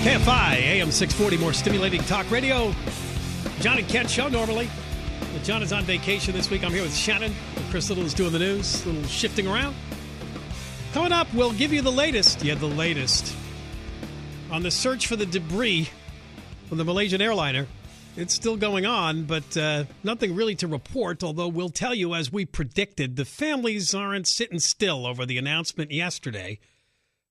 KFI, AM 640, more stimulating talk radio. John and Ken show normally. But John is on vacation this week. I'm here with Shannon. Chris Little is doing the news, a little shifting around. Coming up, we'll give you the latest. Yeah, the latest on the search for the debris from the Malaysian airliner. It's still going on, but nothing really to report, although we'll tell you, as we predicted, the families aren't sitting still over the announcement yesterday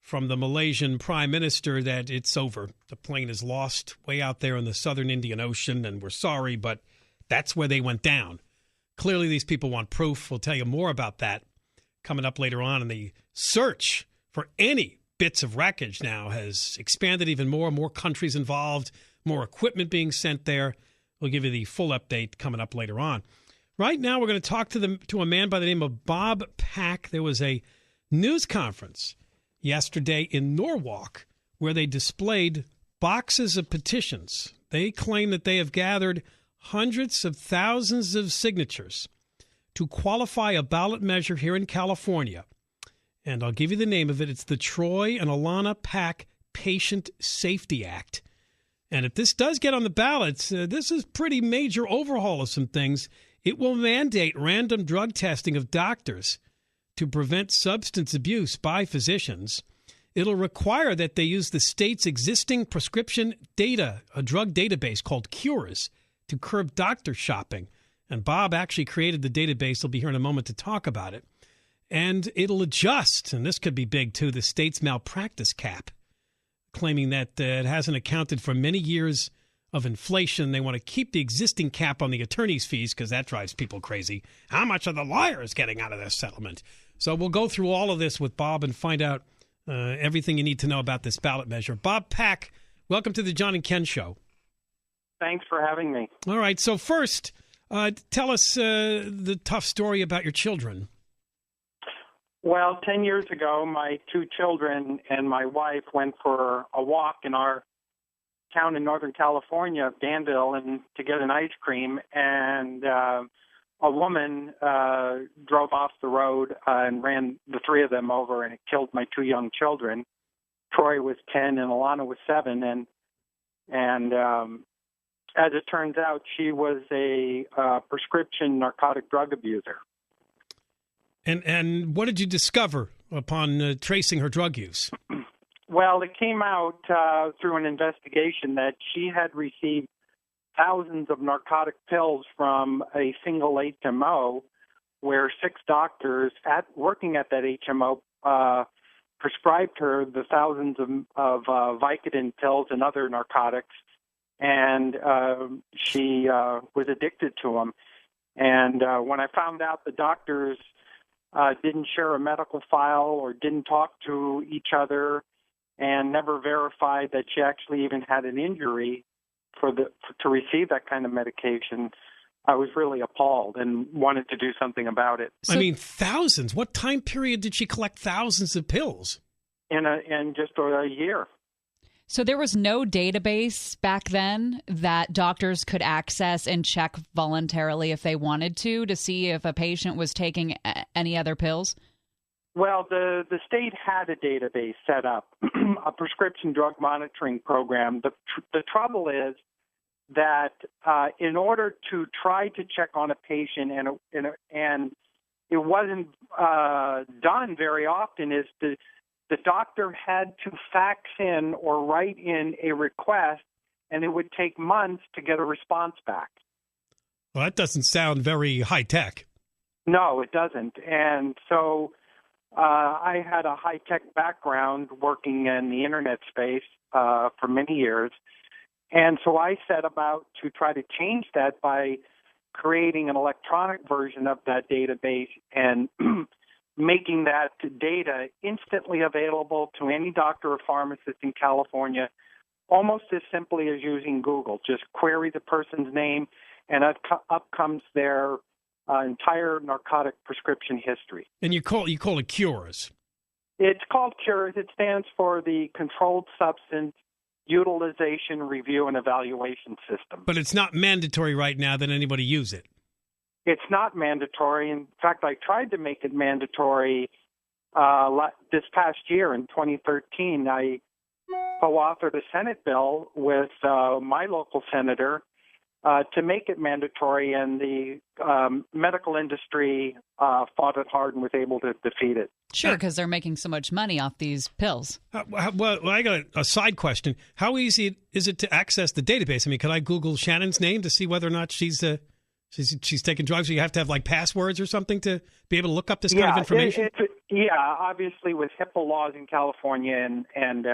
from the Malaysian Prime Minister that it's over. The plane is lost way out there in the southern Indian Ocean, and we're sorry, but that's where they went down. Clearly, these people want proof. We'll tell you more about that coming up later on. And the search for any bits of wreckage now has expanded even more countries involved, more equipment being sent there. We'll give you the full update coming up later on. Right now, we're going to talk to a man by the name of Bob Pack. There was a news conference yesterday in Norwalk where they displayed boxes of petitions. They claim that they have gathered hundreds of thousands of signatures to qualify a ballot measure here in California. And I'll give you the name of it. It's the Troy and Alana Pack Patient Safety Act. And if this does get on the ballots, this is pretty major overhaul of some things. It will mandate random drug testing of doctors to prevent substance abuse by physicians. It'll require that they use the state's existing prescription data, a drug database called Cures, to curb doctor shopping. And Bob actually created the database. He'll be here in a moment to talk about it. And it'll adjust, and this could be big too, the state's malpractice cap, claiming that it hasn't accounted for many years of inflation. They want to keep the existing cap on the attorney's fees because that drives people crazy. How much are the lawyers getting out of this settlement? So we'll go through all of this with Bob and find out everything you need to know about this ballot measure. Bob Pack, welcome to the John and Ken Show. Thanks for having me. All right. So first, tell us the tough story about your children. Well, 10 years ago, my two children and my wife went for a walk in our town in Northern California, Danville, and to get an ice cream. And a woman drove off the road and ran the three of them over, and it killed my two young children. Troy was 10 and Alana was 7. And as it turns out, she was a prescription narcotic drug abuser. And what did you discover upon tracing her drug use? Well, it came out through an investigation that she had received thousands of narcotic pills from a single HMO, where 6 doctors working at that HMO prescribed her the thousands of Vicodin pills and other narcotics, and she was addicted to them. And when I found out the doctors didn't share a medical file or didn't talk to each other and never verified that she actually even had an injury to receive that kind of medication, I was really appalled and wanted to do something about it. I mean, thousands. What time period did she collect thousands of pills? In just a year. So there was no database back then that doctors could access and check voluntarily if they wanted to see if a patient was taking any other pills? Well, the state had a database set up, a prescription drug monitoring program. The trouble is that in order to try to check on a patient, and it wasn't done very often, is the doctor had to fax in or write in a request, and it would take months to get a response back. Well, that doesn't sound very high-tech. No, it doesn't. And so I had a high-tech background working in the Internet space for many years. And so I set about to try to change that by creating an electronic version of that database and making that data instantly available to any doctor or pharmacist in California, almost as simply as using Google. Just query the person's name, and up comes their entire narcotic prescription history. And you call it Cures. It's called Cures. It stands for the Controlled Substance Utilization Review and Evaluation System. But it's not mandatory right now that anybody use it. It's not mandatory. In fact, I tried to make it mandatory this past year in 2013. I co-authored a Senate bill with my local senator to make it mandatory, and the medical industry fought it hard and was able to defeat it. Sure, because they're making so much money off these pills. Well, I got a side question. How easy is it to access the database? I mean, can I Google Shannon's name to see whether or not she's taking drugs? Or you have to have like passwords or something to be able to look up this kind of information? Obviously with HIPAA laws in California and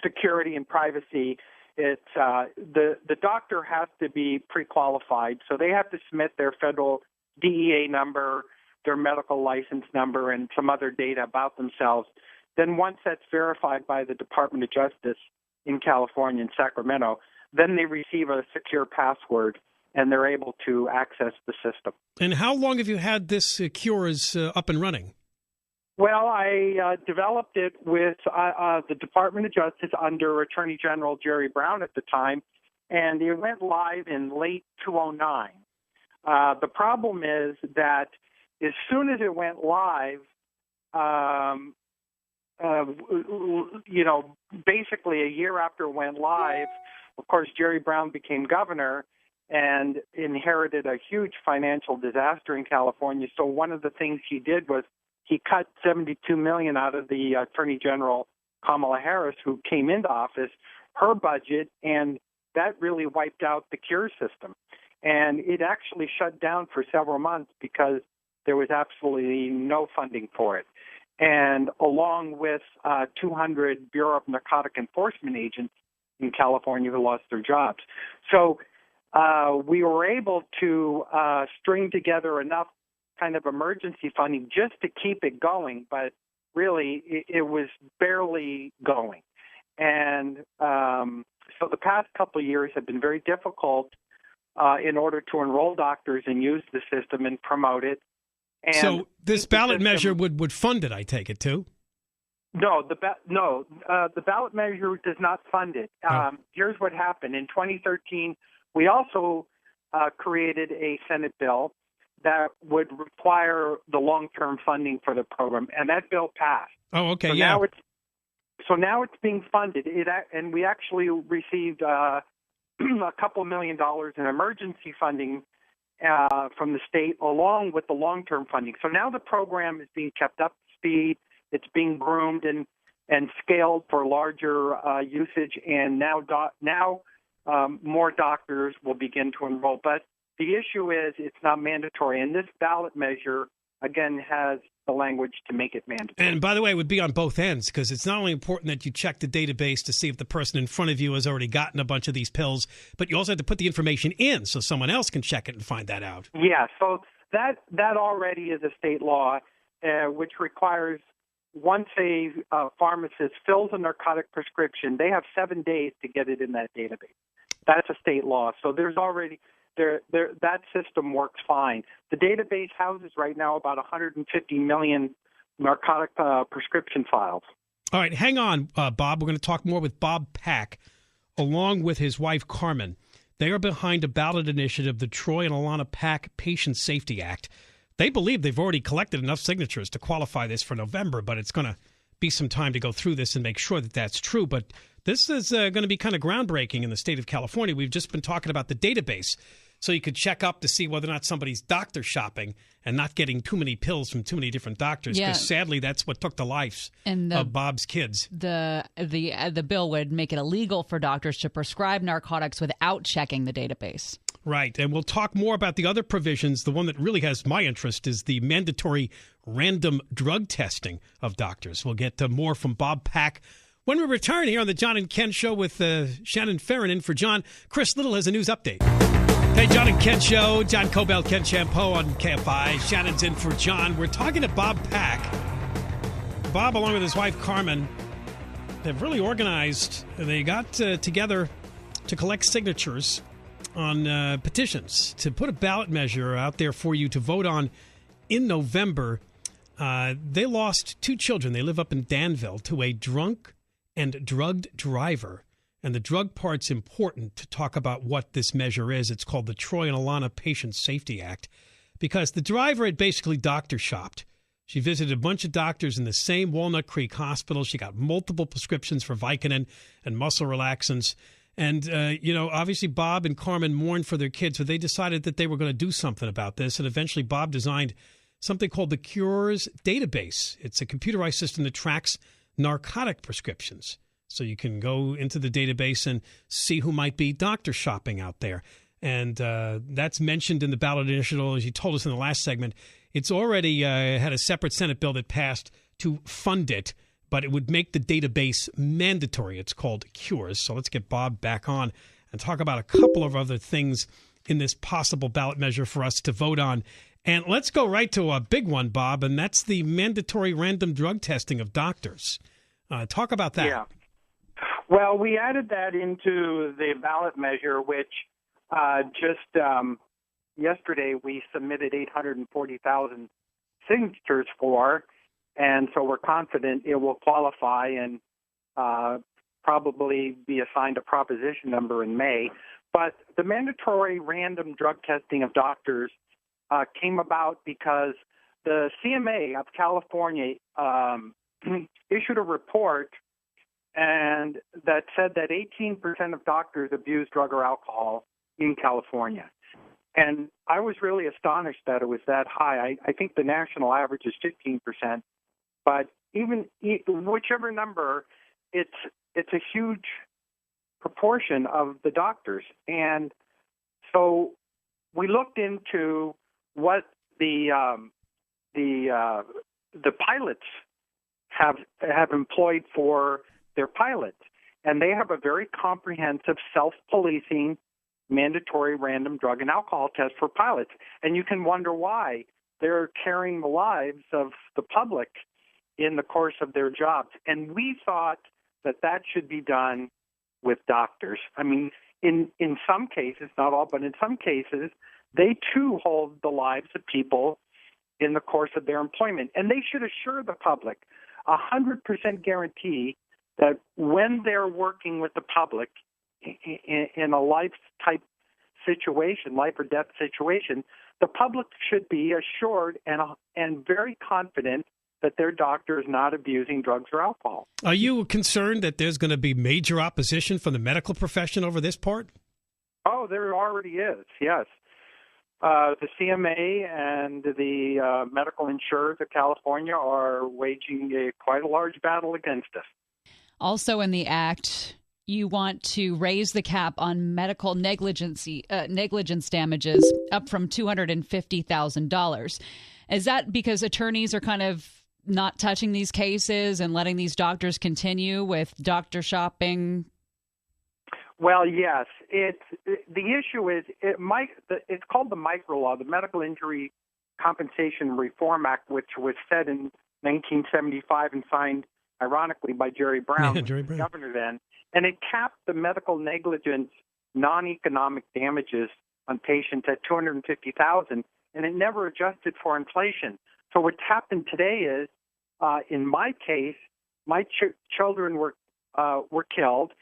security and privacy, it's the doctor has to be pre-qualified, so they have to submit their federal DEA number, their medical license number, and some other data about themselves. Then once that's verified by the Department of Justice in California and Sacramento, then they receive a secure password and they're able to access the system. And how long have you had this Cures up and running? Well, I developed it with the Department of Justice under Attorney General Jerry Brown at the time, and it went live in late 2009. The problem is that as soon as it went live, basically a year after it went live, of course, Jerry Brown became governor and inherited a huge financial disaster in California. So one of the things he did was he cut $72 million out of the Attorney General Kamala Harris, who came into office, her budget, and that really wiped out the Cure system. And it actually shut down for several months because there was absolutely no funding for it. And along with 200 Bureau of Narcotic Enforcement agents in California who lost their jobs. So we were able to string together enough kind of emergency funding just to keep it going, but really it was barely going. And so the past couple of years have been very difficult in order to enroll doctors and use the system and promote it. And so this ballot measure would fund it, I take it, too? No, the ballot measure does not fund it. Here's what happened. In 2013, we also created a Senate bill that would require the long-term funding for the program, and that bill passed. Oh, okay, so yeah. Now it's being funded, and we actually received a couple $1 million in emergency funding from the state, along with the long-term funding. So now the program is being kept up to speed. It's being groomed and scaled for larger usage, and now more doctors will begin to enroll. But the issue is it's not mandatory, and this ballot measure, again, has the language to make it mandatory. And by the way, it would be on both ends, because it's not only important that you check the database to see if the person in front of you has already gotten a bunch of these pills, but you also have to put the information in so someone else can check it and find that out. Yeah, so that already is a state law, which requires once a pharmacist fills a narcotic prescription, they have 7 days to get it in that database. That's a state law. So there's already that system works fine. The database houses right now about 150 million narcotic prescription files. All right, hang on, Bob. We're going to talk more with Bob Pack, along with his wife, Carmen. They are behind a ballot initiative, the Troy and Alana Pack Patient Safety Act. They believe they've already collected enough signatures to qualify this for November, but it's going to be some time to go through this and make sure that that's true. But this is going to be kind of groundbreaking in the state of California. We've just been talking about the database, so you could check up to see whether or not somebody's doctor shopping and not getting too many pills from too many different doctors, because sadly that's what took the lives of Bob's kids. The bill would make it illegal for doctors to prescribe narcotics without checking the database. Right, and we'll talk more about the other provisions. The one that really has my interest is the mandatory random drug testing of doctors. We'll get more from Bob Pack when we return here on the John and Ken Show with Shannon Farron in for John. Chris Little has a news update. Hey, John and Ken Show. John Cobell, Ken Champeau on KFI. Shannon's in for John. We're talking to Bob Pack. Bob, along with his wife Carmen, have really organized. They got together to collect signatures on petitions to put a ballot measure out there for you to vote on in November. They lost 2 children. They live up in Danville to a drunk and drugged driver. And the drug part's important to talk about what this measure is. It's called the Troy and Alana Patient Safety Act, because the driver had basically doctor shopped She visited a bunch of doctors in the same Walnut Creek hospital. She got multiple prescriptions for Vicodin and muscle relaxants. And, obviously Bob and Carmen mourned for their kids, so they decided that they were going to do something about this. And eventually Bob designed something called the Cures Database. It's a computerized system that tracks narcotic prescriptions. So you can go into the database and see who might be doctor shopping out there. And that's mentioned in the ballot initiative, as you told us in the last segment. It's already had a separate Senate bill that passed to fund it, but it would make the database mandatory. It's called Cures. So let's get Bob back on and talk about a couple of other things in this possible ballot measure for us to vote on. And let's go right to a big one, Bob, and that's the mandatory random drug testing of doctors. Talk about that. Yeah. Well, we added that into the ballot measure, which yesterday we submitted 840,000 signatures for, and so we're confident it will qualify and probably be assigned a proposition number in May. But the mandatory random drug testing of doctors came about because the CMA of California issued a report and that said that 18% of doctors abuse drug or alcohol in California. And I was really astonished that it was that high. I think the national average is 15%. But even whichever number, it's a huge proportion of the doctors. And so we looked into what the pilots have employed for their pilots, and they have a very comprehensive self-policing mandatory random drug and alcohol test for pilots. And you can wonder why they're carrying the lives of the public in the course of their jobs. And we thought that should be done with doctors. I mean, in some cases, not all, but in some cases, they too hold the lives of people in the course of their employment. And they should assure the public 100% guarantee that when they're working with the public in a life-type situation, life or death situation, the public should be assured and very confident that their doctor is not abusing drugs or alcohol. Are you concerned that there's going to be major opposition from the medical profession over this part? Oh, there already is, yes. The CMA and the medical insurers of California are waging quite a large battle against us. Also in the act, you want to raise the cap on medical negligence damages up from $250,000. Is that because attorneys are kind of not touching these cases and letting these doctors continue with doctor shopping? Well, yes. The issue is it's called the micro law, the Medical Injury Compensation Reform Act, which was set in 1975 and signed, ironically, by Jerry Brown, governor then. And it capped the medical negligence non-economic damages on patients at $250,000, and it never adjusted for inflation. So what's happened today is, in my case, my children were killed.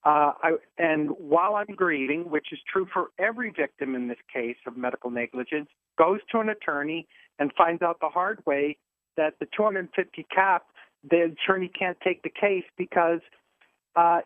And while I'm grieving, which is true for every victim in this case of medical negligence, goes to an attorney and finds out the hard way that the 250 cap, the attorney can't take the case because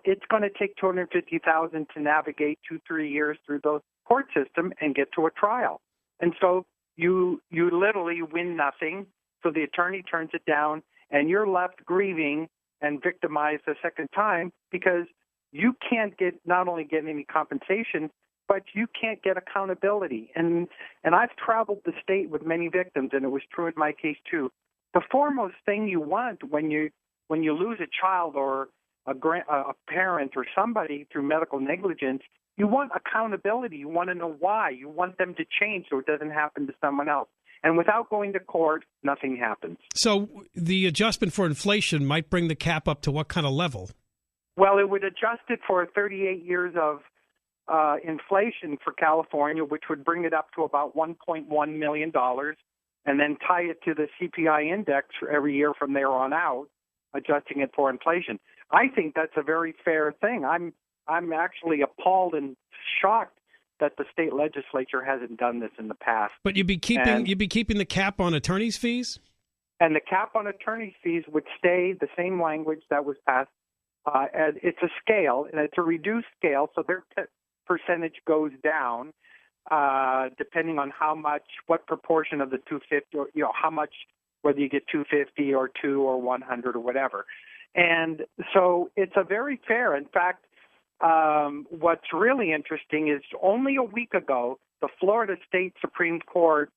it's going to take $250,000 to navigate 2-3 years through the court system and get to a trial. And so you literally win nothing. So the attorney turns it down, and you're left grieving and victimized a second time because you can't not only get any compensation, but you can't get accountability. And I've traveled the state with many victims, and it was true in my case too. The foremost thing you want when you lose a child or a parent or somebody through medical negligence, you want accountability. You want to know why. You want them to change so it doesn't happen to someone else. And without going to court, nothing happens. So the adjustment for inflation might bring the cap up to what kind of level? Well, it would adjust it for 38 years of inflation for California, which would bring it up to about $1.1 million, and then tie it to the CPI index for every year from there on out, adjusting it for inflation. I think that's a very fair thing. I'm actually appalled and shocked that the state legislature hasn't done this in the past. But you'd be keeping the cap on attorneys' fees? And the cap on attorney's fees would stay the same language that was passed. And it's a scale, and it's a reduced scale, so their percentage goes down depending on what proportion of the 250, or how much, whether you get 250 or 2 or 100 or whatever. And so it's a very fair. In fact, what's really interesting is only a week ago, the Florida State Supreme Court,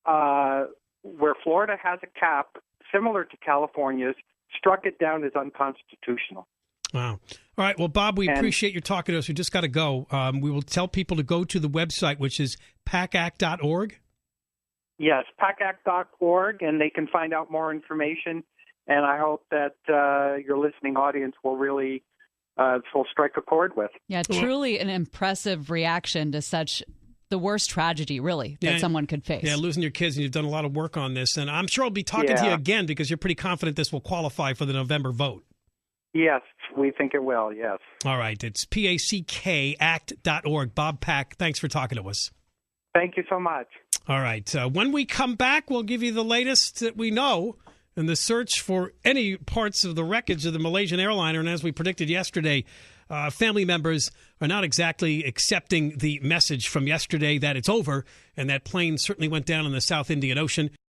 where Florida has a cap similar to California's, struck it down as unconstitutional. Wow. All right. Well, Bob, we appreciate you talking to us. We just got to go. We will tell people to go to the website, which is pacact.org. Yes, pacact.org, and they can find out more information. And I hope that your listening audience will really will strike a chord with. Yeah, truly an impressive reaction to such the worst tragedy, really, that someone could face. Yeah, losing your kids, and you've done a lot of work on this. And I'm sure I'll be talking to you again because you're pretty confident this will qualify for the November vote. Yes, we think it will, yes. All right, it's PACact.org. Bob Pack, thanks for talking to us. Thank you so much. All right, when we come back, we'll give you the latest that we know in the search for any parts of the wreckage of the Malaysian airliner. And as we predicted yesterday, family members are not exactly accepting the message from yesterday that it's over, and that plane certainly went down in the South Indian Ocean.